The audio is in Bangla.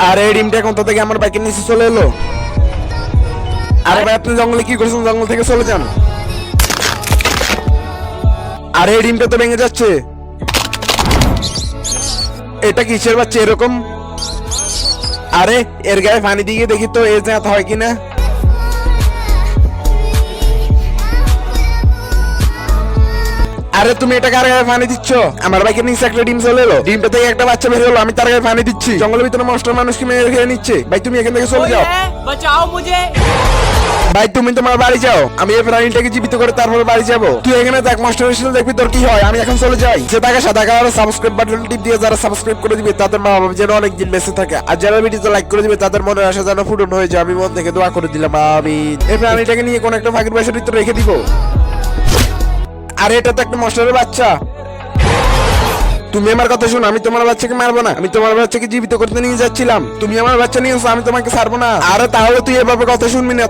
আর এই ডিমটা কোথা থেকে আমার বাইকের নিচে চলে এলো? আরে ভাই আপনি জঙ্গলে কি করছেন? জঙ্গল থেকে চলে যান। আরে এই ডিমটা তো ভেঙে যাচ্ছে। এটা কিসের বাচ্চা এরকম? আরে এর গায়ে পানি দিয়ে দেখি তো এর জাত হয় কিনা। আরে তুমি এটা কার গায়ে পানি দিচ্ছ? আমার বাইকের নিচে একটা ডিম চলে এলো, ডিমটা থেকে একটা বাচ্চা বের হলো, আমি তার গায়ে পানি দিচ্ছি। জঙ্গলের ভিতরে মনস্টার মানুষকে মেরে খেয়ে নিচ্ছে। ভাই তুমি এখান থেকে চলে যাও। बचाओ मुझे। ভাই তুমি তোমার বাড়ি যাও, আমি এই প্রাণীটাকে জীবিত করে তারপরে বাড়ি যাবো। তুই এখানে দেখ মাস্টার হিসেবে দেখবি তোর কি হয়। আমি এখন চলে যাই। যে তাকে সাদা কালার সাবস্ক্রাইব বাটন টিপ দিয়ে যারা সাবস্ক্রাইব করে দিবে তাদের মা বাবা যেন অনেকদিন বেঁচে থাকে, আর যারা ভিডিওতে লাইক করে দিবে তাদের মনের আশা যেন পূরণ হয়ে যায়। আমি মন থেকে দোয়া করে দিলাম আমি। এই প্রাণীটাকে নিয়ে কোন একটা ফাঁকির বাসার ভিতরে রেখে দিব। আরে এটা তো একটা মাস্টারের বাচ্চা। তুমি আমার কথা শোনো, আমি তোমার বাচ্চাকে মারবো না, আমি তোমার বাচ্চাকে জীবিত করতে নিয়ে যাচ্ছিলাম। তুমি আমার বাচ্চা নিয়েছো, আমি তোমাকে ছাড়বো না। আরে তাহলে তুই এভাবে কথা শুনবি না।